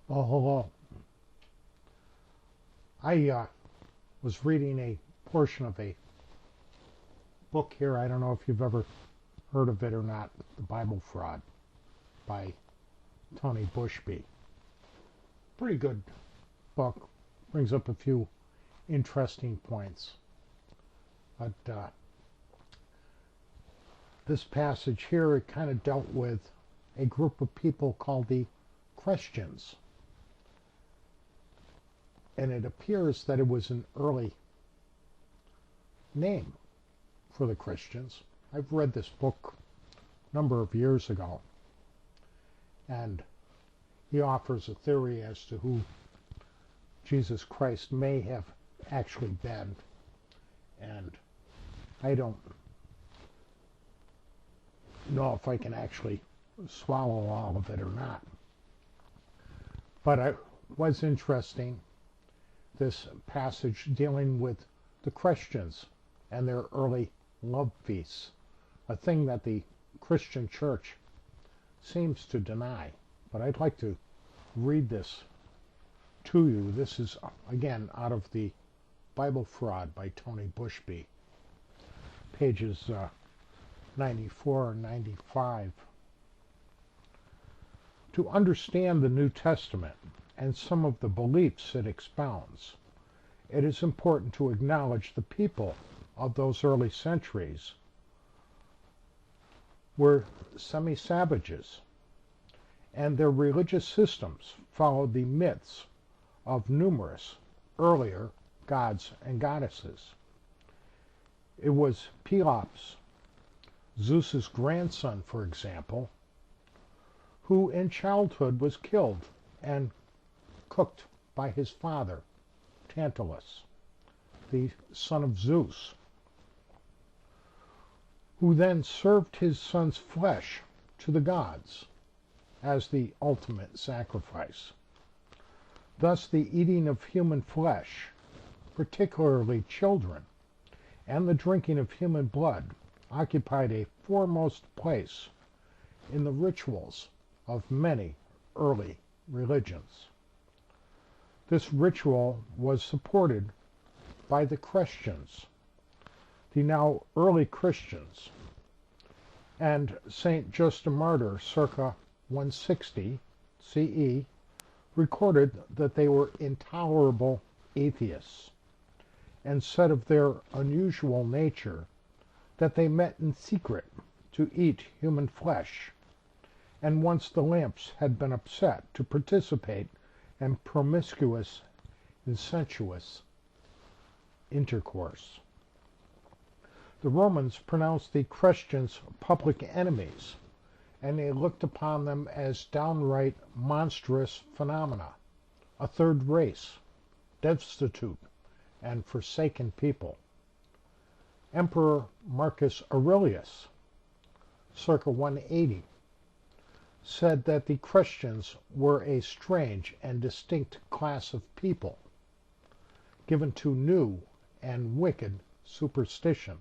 Oh, hello. I was reading a portion of a book here. I don't know if you've ever heard of it or not. The Bible Fraud by Tony Bushby. Pretty good book. Brings up a few interesting points. But this passage here, it kind of dealt with a group of people called the Khrestians. And it appears that it was an early name for the Christians. I've read this book a number of years ago, and he offers a theory as to who Jesus Christ may have actually been, and I don't know if I can actually swallow all of it or not. But it was interesting, this passage dealing with the Christians and their early love feasts, a thing that the Christian church seems to deny. But I'd like to read this to you. This is, again, out of the Bible Fraud by Tony Bushby, pages 94 and 95. To understand the New Testament and some of the beliefs it expounds, it is important to acknowledge the people of those early centuries were semi-savages, and their religious systems followed the myths of numerous earlier gods and goddesses. It was Pelops, Zeus's grandson, for example, who in childhood was killed and cooked by his father, Tantalus, the son of Zeus, who then served his son's flesh to the gods as the ultimate sacrifice. Thus, the eating of human flesh, particularly children, and the drinking of human blood occupied a foremost place in the rituals of many early religions. This ritual was supported by the Khrestians, the now early Christians, and Saint Justin Martyr, circa 160 CE, recorded that they were intolerable atheists, and said of their unusual nature that they met in secret to eat human flesh, and once the lamps had been upset, to participate in promiscuous and sensuous intercourse. The Romans pronounced the Christians public enemies, and they looked upon them as downright monstrous phenomena, a third race, destitute and forsaken people. Emperor Marcus Aurelius, circa 180, said that the Christians were a strange and distinct class of people, given to new and wicked superstition,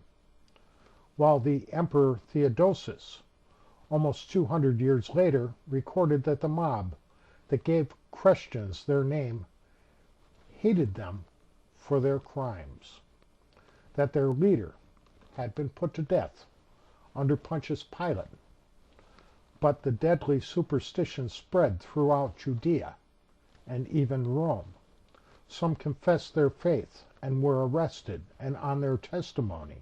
while the Emperor Theodosius, almost 200 years later, recorded that the mob that gave Christians their name hated them for their crimes, that their leader had been put to death under Pontius Pilate. But the deadly superstition spread throughout Judea and even Rome. Some confessed their faith and were arrested, and on their testimony,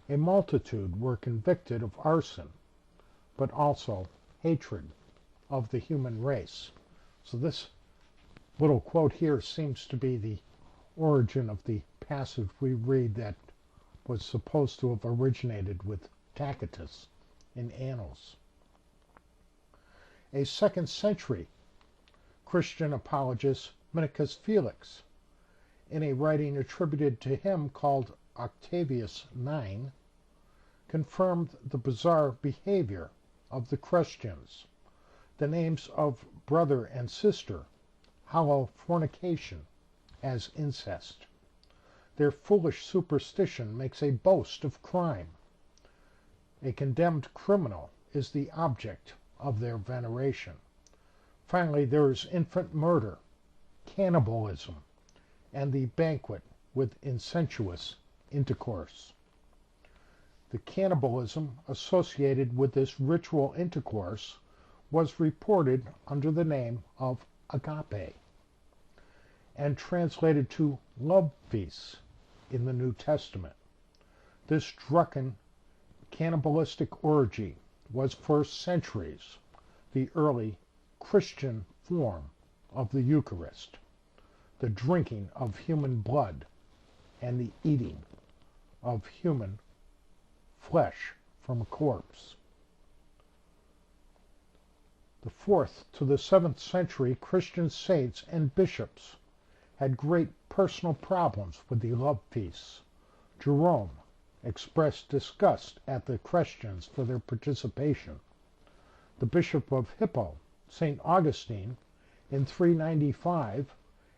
a multitude were convicted of arson, but also hatred of the human race. So this little quote here seems to be the origin of the passage we read that was supposed to have originated with Tacitus in Annals. A 2nd century Christian apologist, Minicus Felix, in a writing attributed to him called Octavius 9, confirmed the bizarre behavior of the Christians. The names of brother and sister hallow fornication as incest. Their foolish superstition makes a boast of crime. A condemned criminal is the object of their veneration. Finally, there is infant murder, cannibalism, and the banquet with incestuous intercourse. The cannibalism associated with this ritual intercourse was reported under the name of agape and translated to love feasts in the New Testament. This drunken cannibalistic orgy was for centuries the early Christian form of the Eucharist, the drinking of human blood and the eating of human flesh from a corpse. The 4th to the 7th century Christian saints and bishops had great personal problems with the love feasts. Jerome expressed disgust at the Khrestians for their participation. The Bishop of Hippo, St. Augustine, in 395,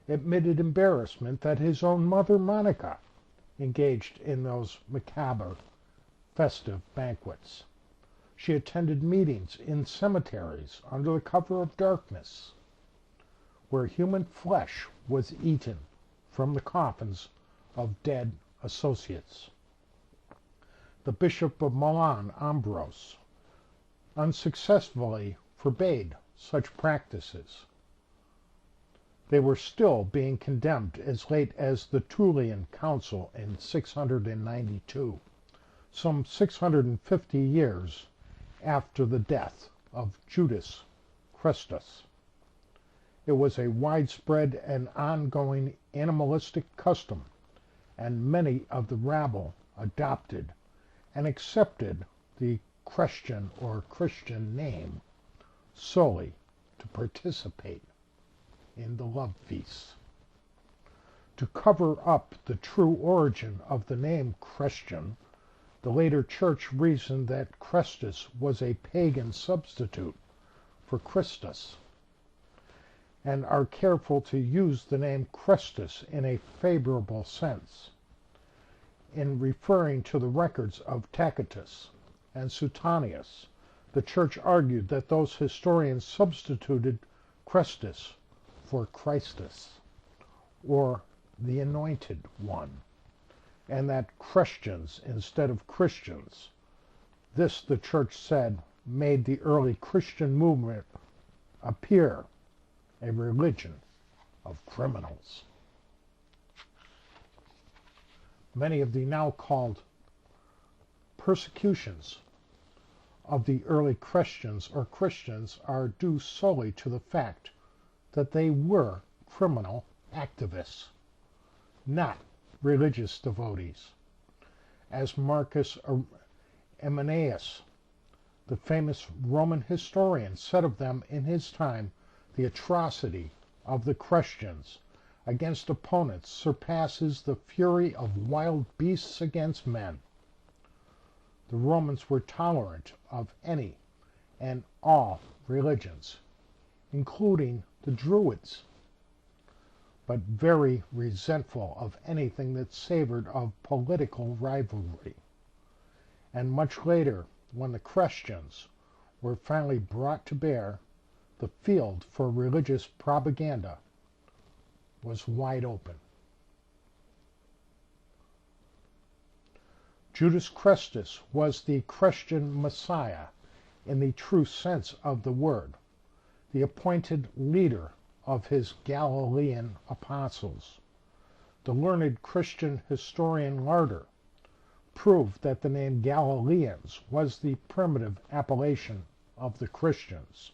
admitted embarrassment that his own mother Monica engaged in those macabre festive banquets. She attended meetings in cemeteries under the cover of darkness, where human flesh was eaten from the coffins of dead associates. The Bishop of Milan, Ambrose, unsuccessfully forbade such practices. They were still being condemned as late as the Tullian Council in 692, some 650 years after the death of Judas Christus. It was a widespread and ongoing animalistic custom, and many of the rabble adopted and accepted the Khrestian or Christian name solely to participate in the love feasts. To cover up the true origin of the name Khrestian, the later church reasoned that Christus was a pagan substitute for Christus, and are careful to use the name Christus in a favorable sense. In referring to the records of Tacitus and Suetonius, the church argued that those historians substituted Christus for Christus, or the Anointed One, and that Christians instead of Christians. This, the church said, made the early Christian movement appear a religion of criminals. Many of the now called persecutions of the early Christians or Christians are due solely to the fact that they were criminal activists, not religious devotees. As Marcus Aurelius, the famous Roman historian, said of them in his time, the atrocity of the Christians against opponents surpasses the fury of wild beasts against men. The Romans were tolerant of any and all religions, including the Druids, but very resentful of anything that savored of political rivalry. And much later, when the Christians were finally brought to bear, the field for religious propaganda was wide open. Judas Christus was the Christian Messiah in the true sense of the word, the appointed leader of his Galilean apostles. The learned Christian historian Larder proved that the name Galileans was the primitive appellation of the Christians.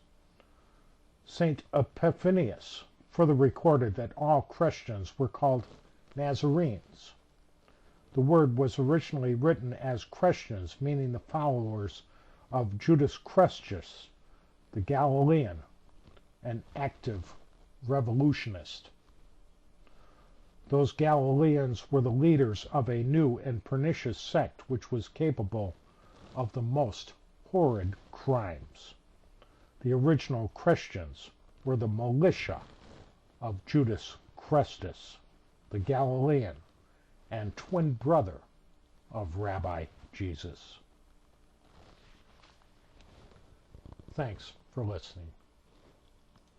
St. Epiphanius further recorded that all Christians were called Nazarenes. The word was originally written as Christians, meaning the followers of Judas Christus, the Galilean, an active revolutionist. Those Galileans were the leaders of a new and pernicious sect which was capable of the most horrid crimes. The original Christians were the militia of Judas Christus, the Galilean, and twin brother of Rabbi Jesus. Thanks for listening.